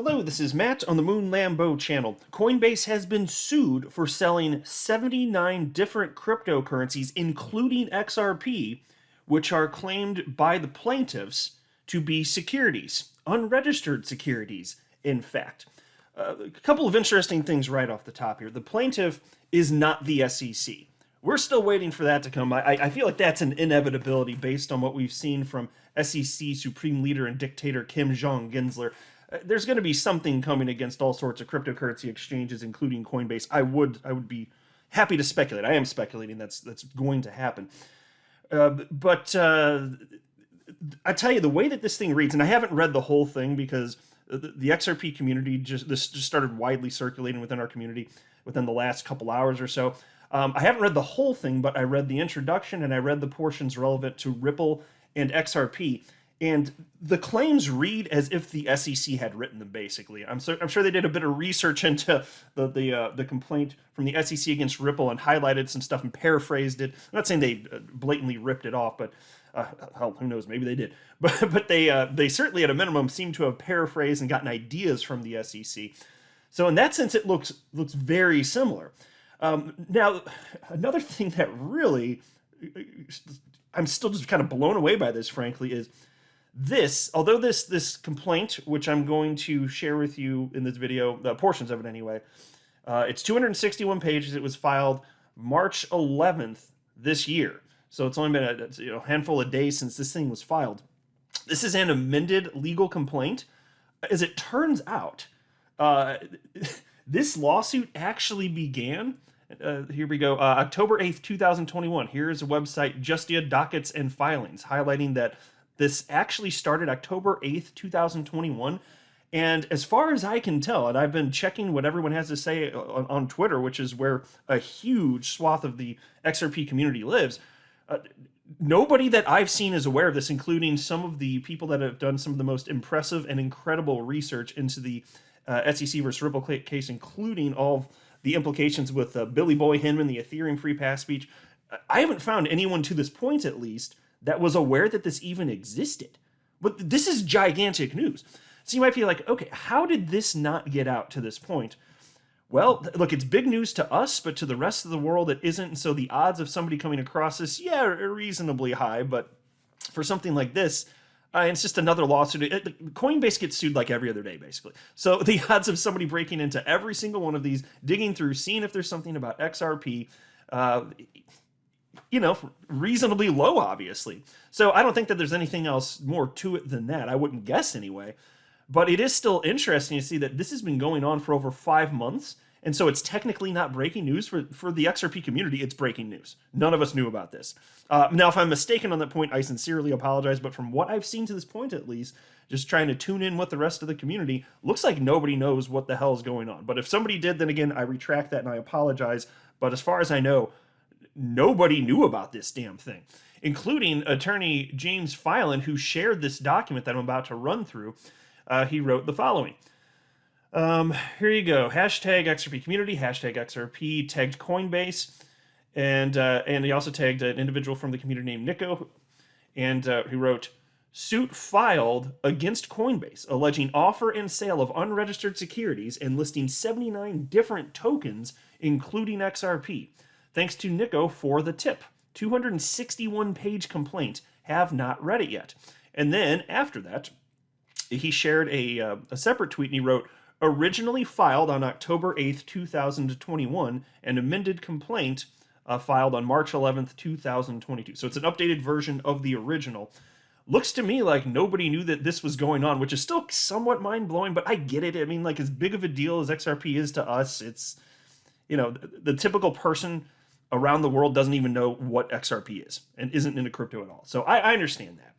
Hello, this is Matt on the Moon Lambo channel. Coinbase has been sued for selling 79 different cryptocurrencies, including XRP, which are claimed by the plaintiffs to be securities, unregistered securities, in fact. A couple of interesting things right off the top here. The plaintiff is not the SEC. We're still waiting for that to come. I feel like that's an inevitability based on what we've seen from SEC Supreme Leader and Dictator Kim Jong-Gensler. There's going to be something coming against all sorts of cryptocurrency exchanges, including Coinbase. I would be happy to speculate. I am speculating that's going to happen. But I tell you, the way that this thing reads, and I haven't read the whole thing because the XRP community this just started widely circulating within our community within the last couple hours or so. I haven't read the whole thing, but I read the introduction and I read the portions relevant to Ripple and XRP. And the claims read as if the SEC had written them, basically. I'm sure they did a bit of research into the complaint from the SEC against Ripple and highlighted some stuff and paraphrased it. I'm not saying they blatantly ripped it off, but hell, who knows? Maybe they did. But they certainly, at a minimum, seem to have paraphrased and gotten ideas from the SEC. So in that sense, it looks very similar. Now, another thing that really, I'm still just kind of blown away by this, frankly, is although this complaint, which I'm going to share with you in this video, portions of it anyway, it's 261 pages. It was filed March 11th this year. So it's only been a handful of days since this thing was filed. This is an amended legal complaint. As it turns out, this lawsuit actually began, here we go, October 8th, 2021. Here's a website, Justia Dockets and Filings, highlighting that this actually started October 8th, 2021. And as far as I can tell, and I've been checking what everyone has to say on Twitter, which is where a huge swath of the XRP community lives, nobody that I've seen is aware of this, including some of the people that have done some of the most impressive and incredible research into the SEC versus Ripple case, including all of the implications with Billy Boy Hinman, the Ethereum free pass speech. I haven't found anyone to this point, at least, that was aware that this even existed. But this is gigantic news. So you might be like, okay, how did this not get out to this point? Well, look, it's big news to us, but to the rest of the world it isn't. And so the odds of somebody coming across this, yeah, are reasonably high. But for something like this, it's just another lawsuit. Coinbase gets sued like every other day, basically. So the odds of somebody breaking into every single one of these, digging through, seeing if there's something about XRP, reasonably low, obviously. So I don't think that there's anything else more to it than that. I wouldn't guess anyway. But it is still interesting to see that this has been going on for over 5 months. And so it's technically not breaking news for the XRP community. It's breaking news. None of us knew about this. Now, if I'm mistaken on that point, I sincerely apologize. But from what I've seen to this point, at least, just trying to tune in with the rest of the community, looks like nobody knows what the hell is going on. But if somebody did, then again, I retract that and I apologize. But as far as I know, nobody knew about this damn thing, including attorney James Filan, who shared this document that I'm about to run through. He wrote the following. Here you go. Hashtag XRP community, hashtag XRP, tagged Coinbase, and he also tagged an individual from the community named Nico, and he wrote, suit filed against Coinbase, alleging offer and sale of unregistered securities and listing 79 different tokens, including XRP. Thanks to Nico for the tip. 261-page complaint. Have not read it yet. And then after that, he shared a separate tweet, and he wrote, originally filed on October 8th, 2021, and amended complaint filed on March 11th, 2022. So it's an updated version of the original. Looks to me like nobody knew that this was going on, which is still somewhat mind-blowing, but I get it. I mean, like, as big of a deal as XRP is to us, it's, the typical person around the world doesn't even know what XRP is and isn't into crypto at all. So I understand that.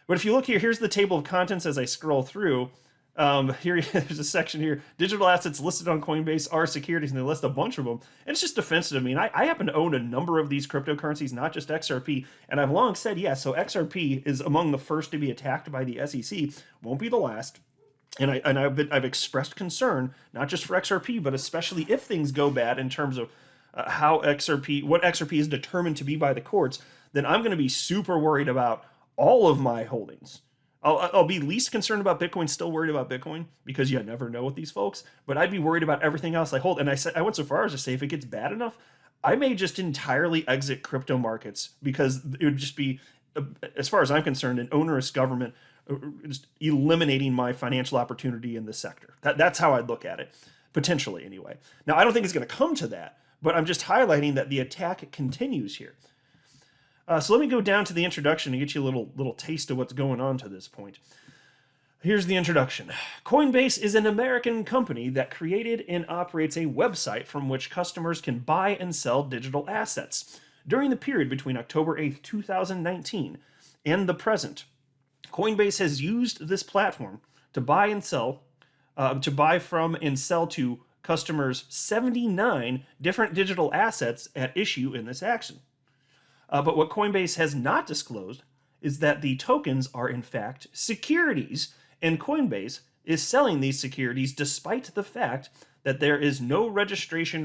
But if you look here, here's the table of contents as I scroll through. Here, there's a section here. Digital assets listed on Coinbase are securities, and they list a bunch of them. And it's just defensive. I mean, I happen to own a number of these cryptocurrencies, not just XRP. And I've long said, yes, so XRP is among the first to be attacked by the SEC. Won't be the last. And I've expressed concern, not just for XRP, but especially if things go bad in terms of what XRP is determined to be by the courts, then I'm going to be super worried about all of my holdings I'll be least concerned about Bitcoin, still worried about Bitcoin because you never know with these folks. But I'd be worried about everything else I hold. And I went so far as to say if it gets bad enough, I may just entirely exit crypto markets because it would just be, as far as I'm concerned, an onerous government just eliminating my financial opportunity in this sector. That's how I'd look at it, potentially anyway. Now, I don't think it's going to come to that, but I'm just highlighting that the attack continues here. So let me go down to the introduction and get you a little taste of what's going on to this point. Here's the introduction. Coinbase is an American company that created and operates a website from which customers can buy and sell digital assets. During the period between October 8th, 2019 and the present, Coinbase has used this platform to buy from and sell to customers 79 different digital assets at issue in this action. But what Coinbase has not disclosed is that the tokens are in fact securities, and Coinbase is selling these securities despite the fact that there is no registration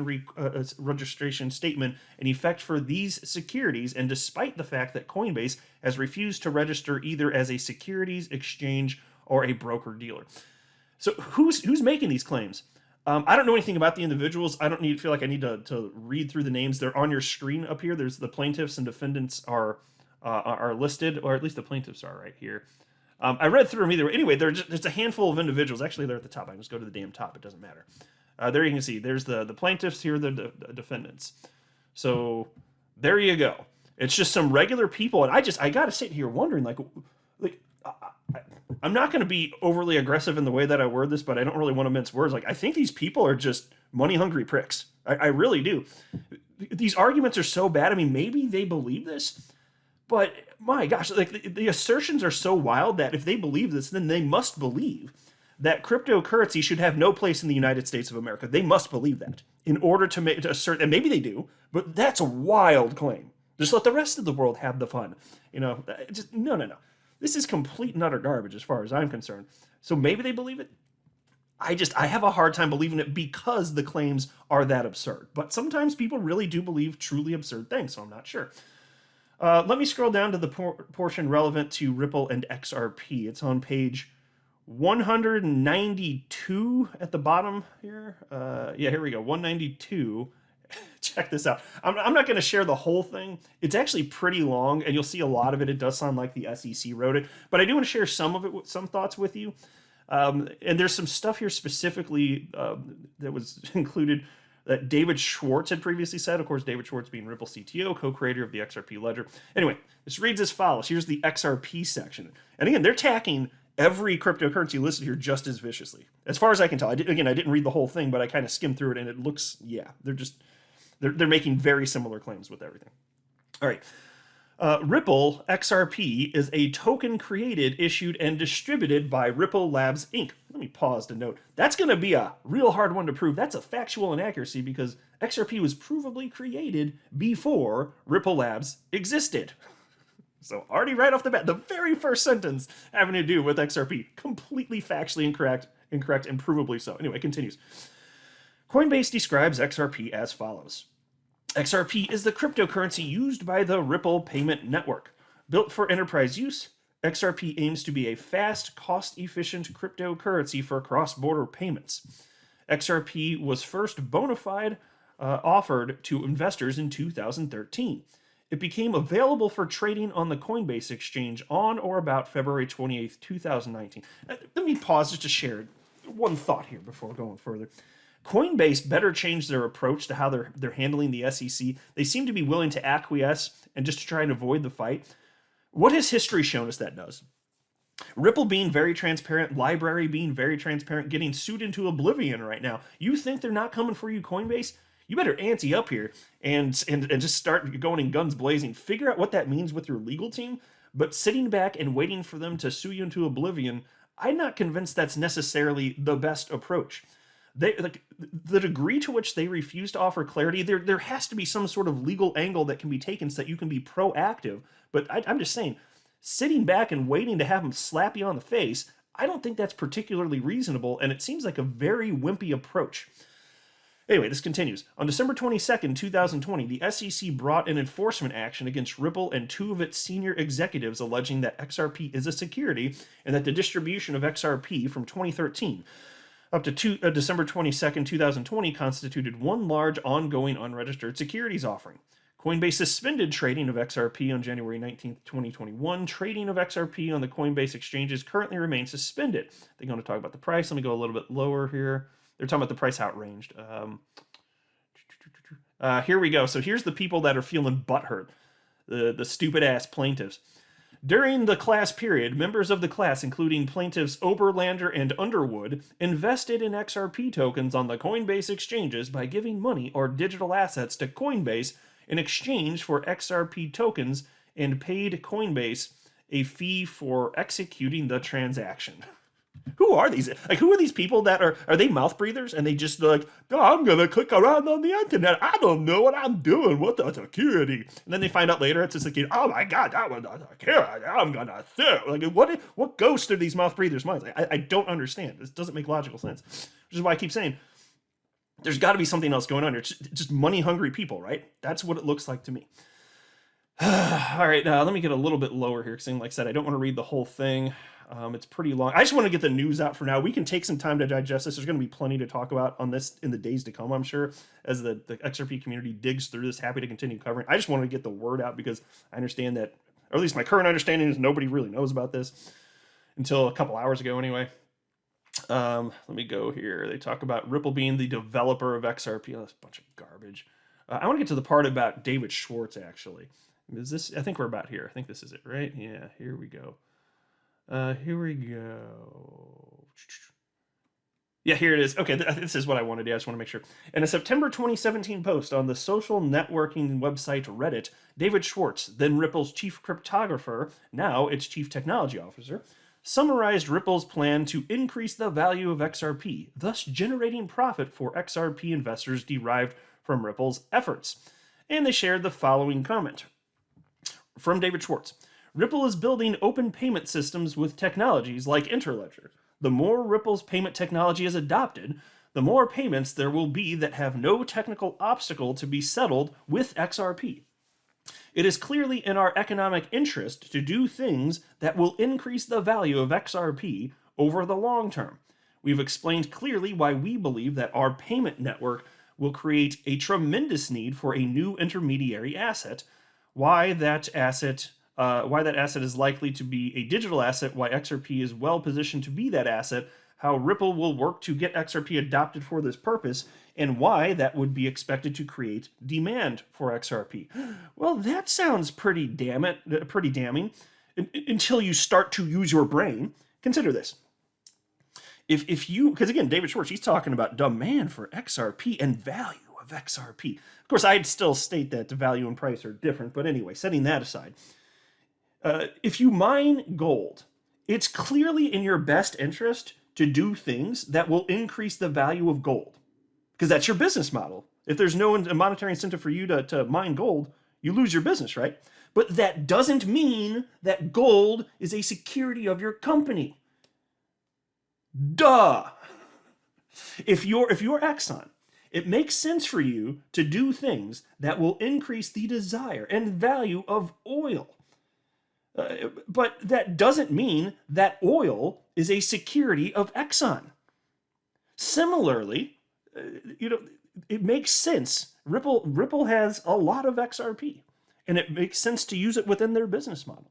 statement in effect for these securities, and despite the fact that Coinbase has refused to register either as a securities exchange or a broker-dealer. So who's making these claims? I don't know anything about the individuals. I don't feel like I need to read through the names. They're on your screen up here. There's the plaintiffs and defendants are listed, or at least the plaintiffs are right here. I read through them either way. Anyway, there's a handful of individuals. Actually, they're at the top. I can just go to the damn top. It doesn't matter. There you can see. There's the plaintiffs. Here are the defendants. So there you go. It's just some regular people, and I got to sit here wondering, I'm not going to be overly aggressive in the way that I word this, but I don't really want to mince words. I think these people are just money-hungry pricks. I really do. These arguments are so bad. I mean, maybe they believe this, but my gosh, the assertions are so wild that if they believe this, then they must believe that cryptocurrency should have no place in the United States of America. They must believe that in order to assert, and maybe they do, but that's a wild claim. Just let the rest of the world have the fun. No. This is complete and utter garbage as far as I'm concerned. So maybe they believe it. I have a hard time believing it because the claims are that absurd. But sometimes people really do believe truly absurd things, so I'm not sure. Let me scroll down to the portion relevant to Ripple and XRP. It's on page 192 at the bottom here. Here we go, 192. Check this out. I'm not going to share the whole thing. It's actually pretty long, and you'll see a lot of it. It does sound like the SEC wrote it, but I do want to share some of it, some thoughts with you. And there's some stuff here specifically that was included that David Schwartz had previously said. Of course, David Schwartz being Ripple CTO, co-creator of the XRP ledger. Anyway, this reads as follows. Here's the XRP section. And again, they're attacking every cryptocurrency listed here just as viciously. As far as I can tell. I didn't read the whole thing, but I kind of skimmed through it, and it looks, they're making very similar claims with everything. All right. Ripple XRP is a token created, issued, and distributed by Ripple Labs, Inc. Let me pause to note. That's going to be a real hard one to prove. That's a factual inaccuracy because XRP was provably created before Ripple Labs existed. So already right off the bat, the very first sentence having to do with XRP, completely factually incorrect, and provably so. Anyway, it continues. Coinbase describes XRP as follows. XRP is the cryptocurrency used by the Ripple payment network. Built for enterprise use, XRP aims to be a fast, cost-efficient cryptocurrency for cross-border payments. XRP was first bona fide offered to investors in 2013. It became available for trading on the Coinbase exchange on or about February 28th, 2019. Let me pause just to share one thought here before going further. Coinbase better change their approach to how they're handling the SEC. They seem to be willing to acquiesce and just to try and avoid the fight. What has history shown us that does? Ripple being very transparent, Library being very transparent, getting sued into oblivion right now. You think they're not coming for you, Coinbase? You better ante up here and just start going in guns blazing. Figure out what that means with your legal team. But sitting back and waiting for them to sue you into oblivion, I'm not convinced that's necessarily the best approach. The degree to which they refuse to offer clarity, there has to be some sort of legal angle that can be taken so that you can be proactive. But I'm just saying, sitting back and waiting to have them slap you on the face, I don't think that's particularly reasonable, and it seems like a very wimpy approach. Anyway, this continues. On December 22nd, 2020, the SEC brought an enforcement action against Ripple and two of its senior executives, alleging that XRP is a security and that the distribution of XRP from 2013 up to December 22nd, 2020 constituted one large ongoing unregistered securities offering. Coinbase suspended trading of XRP on January 19th, 2021. Trading of XRP on the Coinbase exchanges currently remains suspended. They're going to talk about the price. Let me go a little bit lower here. They're talking about the price outranged. Here we go. So here's the people that are feeling butthurt. The stupid-ass plaintiffs. During the class period, members of the class, including plaintiffs Oberlander and Underwood, invested in XRP tokens on the Coinbase exchanges by giving money or digital assets to Coinbase in exchange for XRP tokens and paid Coinbase a fee for executing the transaction. Who are these? Like, who are these people that are they mouth breathers? And they just like, oh, I'm going to click around on the internet. I don't know what I'm doing. What the security? And then they find out later it's a security. Oh my God, that was a security. I'm going to sue. Like, what goes through these mouth breathers' minds? I don't understand. This doesn't make logical sense. Which is why I keep saying, there's got to be something else going on here. It's just money-hungry people, right? That's what it looks like to me. All right, let me get a little bit lower here, because like I said, I don't want to read the whole thing. It's pretty long. I just want to get the news out for now. We can take some time to digest this. There's going to be plenty to talk about on this in the days to come, I'm sure, as the XRP community digs through this. Happy to continue covering. I just wanted to get the word out because I understand that, or at least my current understanding is nobody really knows about this until a couple hours ago anyway. Let me go here. They talk about Ripple being the developer of XRP. Oh, that's a bunch of garbage. I want to get to the part about David Schwartz, actually. Is this? I think we're about here. I think this is it, right? Yeah, here we go. Here we go. Yeah, here it is. Okay, this is what I wanted to do. I just want to make sure. In a September 2017 post on the social networking website Reddit, David Schwartz, then Ripple's chief cryptographer, now its chief technology officer, summarized Ripple's plan to increase the value of XRP, thus generating profit for XRP investors derived from Ripple's efforts. And they shared the following comment from David Schwartz. Ripple is building open payment systems with technologies like Interledger. The more Ripple's payment technology is adopted, the more payments there will be that have no technical obstacle to be settled with XRP. It is clearly in our economic interest to do things that will increase the value of XRP over the long term. We've explained clearly why we believe that our payment network will create a tremendous need for a new intermediary asset, why that asset is likely to be a digital asset, why XRP is well positioned to be that asset, how Ripple will work to get XRP adopted for this purpose, and why that would be expected to create demand for XRP. Well, that sounds pretty damning until you start to use your brain. Consider this. If you, because again, David Schwartz, he's talking about demand for XRP and value of XRP. Of course, I'd still state that the value and price are different, but anyway, setting that aside. If you mine gold, it's clearly in your best interest to do things that will increase the value of gold, because that's your business model. If there's no monetary incentive for you to mine gold, you lose your business, right? But that doesn't mean that gold is a security of your company. Duh! If you're Exxon, it makes sense for you to do things that will increase the desire and value of oil. But that doesn't mean that oil is a security of Exxon. Similarly, it makes sense. Ripple has a lot of XRP, and it makes sense to use it within their business model.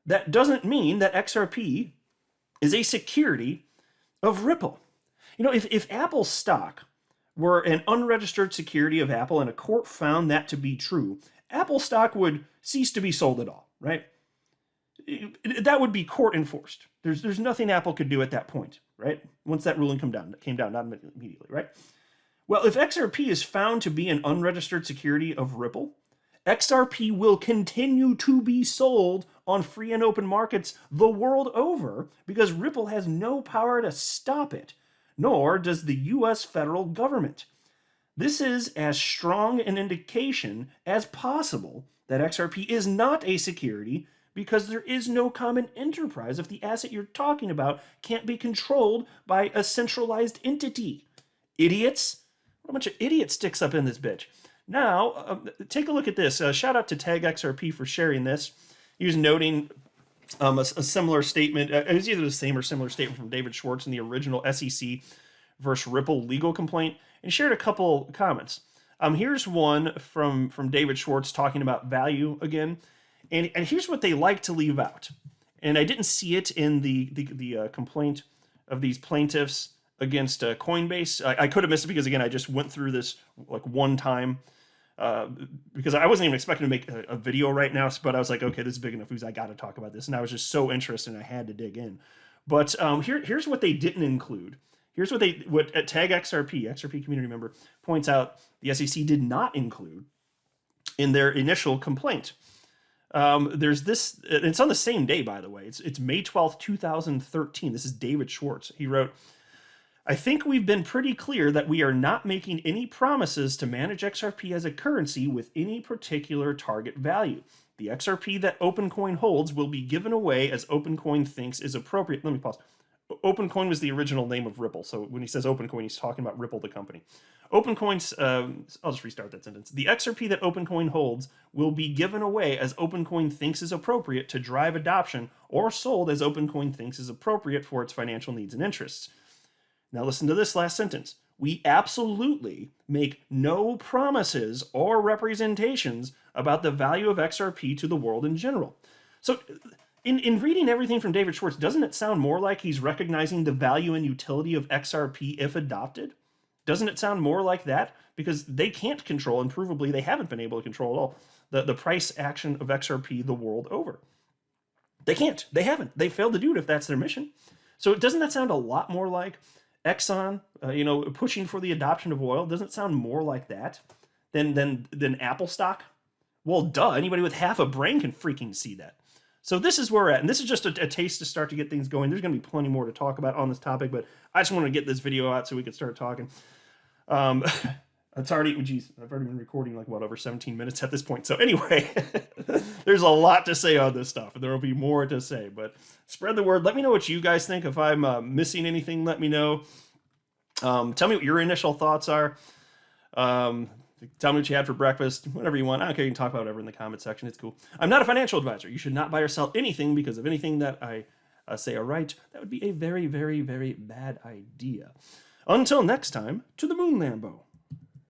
That doesn't mean that XRP is a security of Ripple. If Apple stock were an unregistered security of Apple and a court found that to be true, Apple stock would cease to be sold at all, right? That would be court enforced. There's nothing Apple could do at that point, right? Once that ruling came down, not immediately, right? Well, if XRP is found to be an unregistered security of Ripple, XRP will continue to be sold on free and open markets the world over because Ripple has no power to stop it, nor does the US federal government. This is as strong an indication as possible that XRP is not a security because there is no common enterprise if the asset you're talking about can't be controlled by a centralized entity. Idiots! What a bunch of idiot sticks up in this bitch. Now, take a look at this. Shout out to Tag XRP for sharing this. He was noting a similar statement. It was either the same or similar statement from David Schwartz in the original SEC versus Ripple legal complaint, and shared a couple comments. Here's one from David Schwartz talking about value again, and here's what they like to leave out. And I didn't see it in the complaint of these plaintiffs against Coinbase. I could have missed it because, again, I just went through this like one time because I wasn't even expecting to make a video right now, but I was like, okay, this is big enough news. I got to talk about this. And I was just so interested and I had to dig in. But here's what they didn't include. Here's what Tag XRP community member, points out the SEC did not include in their initial complaint. There's this, it's on the same day, by the way. It's May 12th, 2013. This is David Schwartz. He wrote, I think we've been pretty clear that we are not making any promises to manage XRP as a currency with any particular target value. The XRP that OpenCoin holds will be given away as OpenCoin thinks is appropriate. Let me pause. OpenCoin was the original name of Ripple. So when he says OpenCoin, he's talking about Ripple, the company. OpenCoin's, I'll just restart that sentence. The XRP that OpenCoin holds will be given away as OpenCoin thinks is appropriate to drive adoption or sold as OpenCoin thinks is appropriate for its financial needs and interests. Now listen to this last sentence. We absolutely make no promises or representations about the value of XRP to the world in general. So in reading everything from David Schwartz, doesn't it sound more like he's recognizing the value and utility of XRP if adopted? Doesn't it sound more like that? Because they can't control, and provably they haven't been able to control at all, the price action of XRP the world over. They can't. They haven't. They failed to do it if that's their mission. So doesn't that sound a lot more like Exxon, pushing for the adoption of oil? Doesn't it sound more like that than Apple stock? Well, duh. Anybody with half a brain can freaking see that. So this is where we're at, and this is just a taste to start to get things going. There's going to be plenty more to talk about on this topic, but I just want to get this video out so we can start talking. It's already, geez, I've already been recording like, over 17 minutes at this point. So anyway, there's a lot to say on this stuff, and there will be more to say, but spread the word. Let me know what you guys think. If I'm missing anything, let me know. Tell me what your initial thoughts are. Tell me what you had for breakfast, whatever you want. I don't care. You can talk about whatever in the comment section. It's cool. I'm not a financial advisor. You should not buy or sell anything because of anything that I say or write. That would be a very, very, very bad idea. Until next time, to the moon, Lambo.